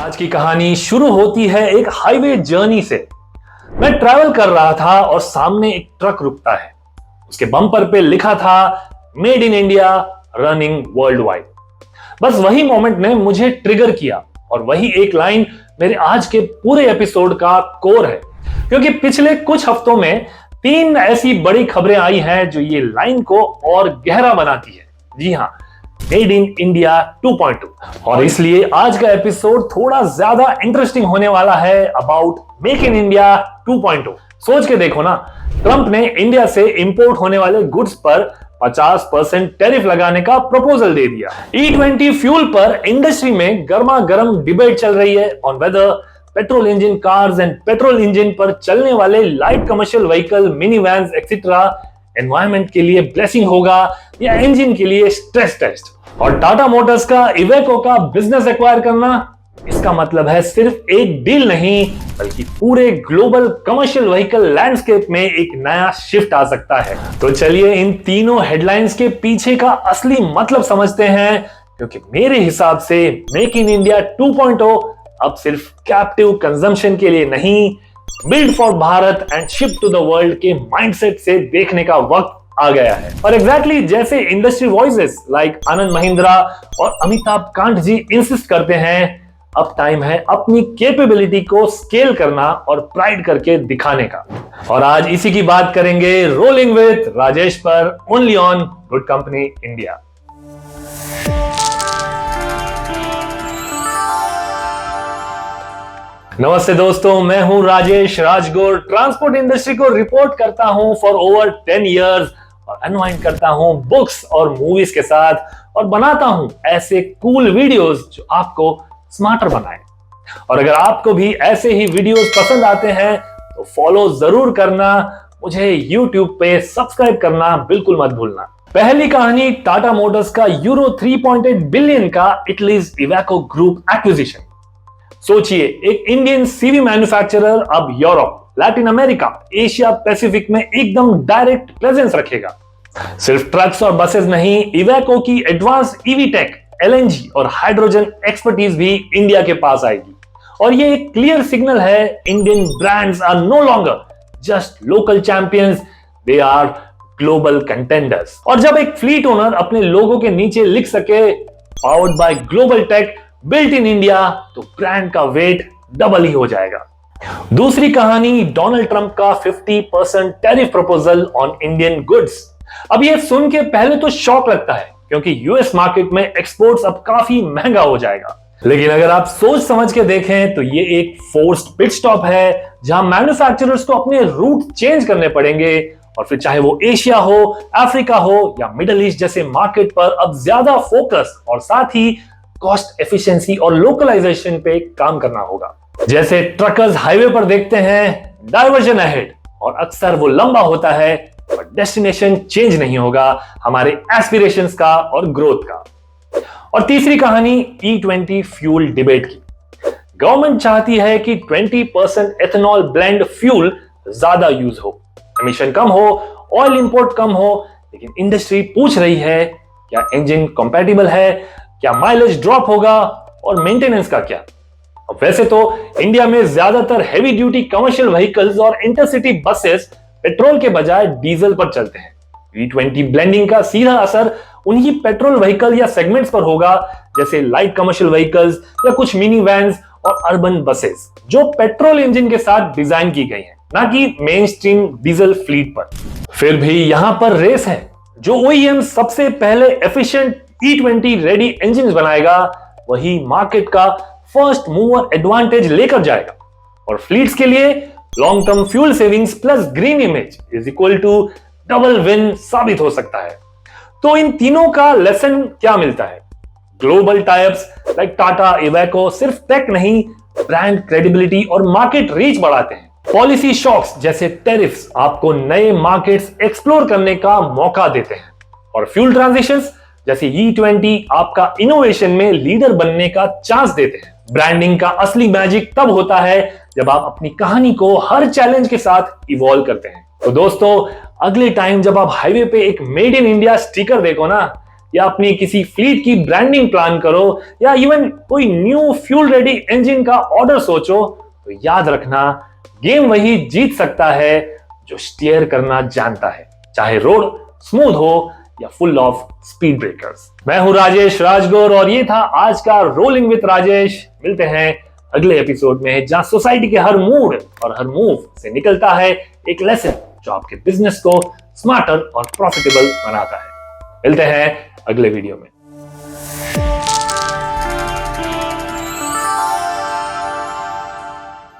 आज की कहानी शुरू होती है एक हाईवे जर्नी से। मैं ट्रैवल कर रहा था और सामने एक ट्रक रुकता है। उसके बम्पर पे लिखा था made in India running world wide. बस वही मोमेंट ने मुझे ट्रिगर किया और वही एक लाइन मेरे आज के पूरे एपिसोड का कोर है, क्योंकि पिछले कुछ हफ्तों में 3 ऐसी बड़ी खबरें आई हैं जो ये लाइन को और गहरा बनाती है। जी हाँ, मेड इन इंडिया 2.2। और इसलिए आज का एपिसोड थोड़ा ज्यादा इंटरेस्टिंग होने वाला है अबाउट मेक इन इंडिया 2.2। सोच के देखो ना, ट्रंप ने इंडिया से इंपोर्ट होने वाले गुड्स पर 50% टैरिफ लगाने का प्रपोजल दे दिया। E20 फ्यूल पर इंडस्ट्री में गर्मा गर्म डिबेट चल रही है on whether petrol engine cars and petrol engine पर चलने वाले light commercial vehicle, mini vans etcetera environment के लिए ब्लेसिंग होगा या इंजन के लिए स्ट्रेस टेस्ट। और टाटा मोटर्स का इवेको का बिजनेस एक्वायर करना, इसका मतलब है सिर्फ एक डील नहीं बल्कि पूरे ग्लोबल कमर्शियल व्हीकल लैंडस्केप में एक नया शिफ्ट आ सकता है। तो चलिए इन तीनों हेडलाइंस के पीछे का असली मतलब समझते हैं, क्योंकि मेरे हिसाब से मेक इन इंडिया 2.0 अब सिर्फ कैप्टिव कंजम्पशन के लिए नहीं, build for Bharat and ship to the world के माइंडसेट से देखने का वक्त आ गया है। और एग्जैक्टली जैसे industry voices like Anand Mahindra और अमिताभ कांत जी इंसिस्ट करते हैं, अब टाइम है अपनी कैपेबिलिटी को स्केल करना और प्राइड करके दिखाने का। और आज इसी की बात करेंगे रोलिंग विद राजेश पर, only on good company India. नमस्ते दोस्तों, मैं हूं राजेश राजगुर। ट्रांसपोर्ट इंडस्ट्री को रिपोर्ट करता हूं फॉर ओवर 10 इयर्स और अनवाइंड करता हूं बुक्स और मूवीज के साथ और बनाता हूं ऐसे कूल वीडियोस जो आपको स्मार्टर बनाए। और अगर आपको भी ऐसे ही वीडियोस पसंद आते हैं तो फॉलो जरूर करना, मुझे YouTube पे सब्सक्राइब करना बिल्कुल मत भूलना। पहली कहानी टाटा मोटर्स का यूरो 3.8 बिलियन का इटलीज इवेको ग्रुप एक्विजिशन। सोचिए, एक इंडियन सीवी मैन्युफैक्चरर अब Europe, Latin America, Asia Pacific में एकदम डायरेक्ट प्रेजेंस रखेगा। सिर्फ ट्रक्स और बसेस नहीं, इवेको की एडवांस ईवी टेक, एलएनजी और हाइड्रोजन एक्सपर्टीज भी इंडिया के पास आएगी। और ये एक क्लियर सिग्नल है, Indian brands are no longer just local champions, they are global contenders. और जब एक फ्लीट ओनर अपने लोगों के नीचे लिख सके powered by global tech, built in India, तो ब्रांड का वेट डबल ही हो जाएगा। दूसरी कहानी डोनाल्ड ट्रंप का 50% tariff proposal on Indian goods. अब ये सुन के पहले तो शॉक लगता है, क्योंकि यूएस मार्केट में एक्सपोर्ट्स अब काफी महंगा हो जाएगा। लेकिन अगर आप सोच समझ के देखें तो ये एक फोर्स्ड पिट स्टॉप है, जहां मैन्युफैक्चरर्स को अपने रूट चेंज करने पड़ेंगे। और फिर चाहे वो एशिया हो, अफ्रीका हो या मिडिल ईस्ट जैसे मार्केट पर अब ज्यादा फोकस और साथ ही कॉस्ट एफिशिएंसी और लोकलाइजेशन पे काम करना होगा। जैसे ट्रकर्स हाईवे पर देखते हैं डाइवर्जन अहेड, और अक्सर वो लंबा होता है और डेस्टिनेशन चेंज नहीं होगा हमारे एस्पिरेशंस का और ग्रोथ का। और तीसरी कहानी E20 फ्यूल डिबेट की। गवर्नमेंट चाहती है कि 20% एथेनॉल ब्लेंड फ्यूल ज्यादा यूज हो, एमिशन कम हो, ऑयल इंपोर्ट कम हो, लेकिन इंडस्ट्री पूछ रही है क्या इंजन कंपैटिबल है, क्या माइलेज ड्रॉप होगा और मेंटेनेंस का क्या। अब वैसे तो इंडिया में ज्यादातर हेवी ड्यूटी कमर्शियल व्हीकल्स और इंटरसिटी बसेस पेट्रोल के बजाय डीजल पर चलते हैं। E20 ब्लेंडिंग का सीधा असर उन्हीं पेट्रोल व्हीकल या सेगमेंट्स पर होगा, जैसे लाइट कमर्शियल व्हीकल्स या कुछ मिनी वैन्स और अर्बन बसेस, जो पेट्रोल इंजन के साथ डिजाइन की गई हैं, ना कि मेन स्ट्रीम डीजल फ्लीट पर। फिर भी यहां पर रेस है, जो OEM सबसे पहले एफिशिएंट E20 रेडी इंजन बनाएगा वही मार्केट का फर्स्ट मूवर एडवांटेज लेकर जाएगा। और फ्लीट्स के लिए long term fuel savings plus green image is equal to double win साबित हो सकता है। तो इन तीनों का लेसन क्या मिलता है? Global types like Tata, Iveco सिर्फ टेक नहीं, ब्रांड क्रेडिबिलिटी और मार्केट रीच बढ़ाते हैं। पॉलिसी शॉक्स जैसे टैरिफ्स आपको नए मार्केट्स एक्सप्लोर करने का मौका देते हैं। और फ्यूल ट्रांजिशंस जैसे E20 आपका इनोवेशन में लीडर बनने का चांस देते हैं। ब्रांडिंग का असली मैजिक तब होता है जब आप अपनी कहानी को हर चैलेंज के साथ इवॉल्व करते हैं। तो दोस्तों, अगले टाइम जब आप हाईवे पे एक मेड इन इंडिया स्टिकर देखो ना, या अपनी किसी फ्लीट की ब्रांडिंग प्लान करो या इवन कोई न्यू फ्यूल रेडी इंजन का ऑर्डर सोचो, तो याद रखना गेम वही जीत सकता है जो स्टीयर करना जानता है, चाहे रोड स्मूथ हो या फुल ऑफ स्पीड ब्रेकर्स। मैं हूं राजेश राजगौर और ये था आज का रोलिंग विद राजेश। मिलते हैं अगले एपिसोड में, जहां सोसाइटी के हर मूड और हर मूव से निकलता है एक लेसन जो आपके बिजनेस को स्मार्टर और प्रॉफिटेबल बनाता है। मिलते हैं अगले वीडियो में।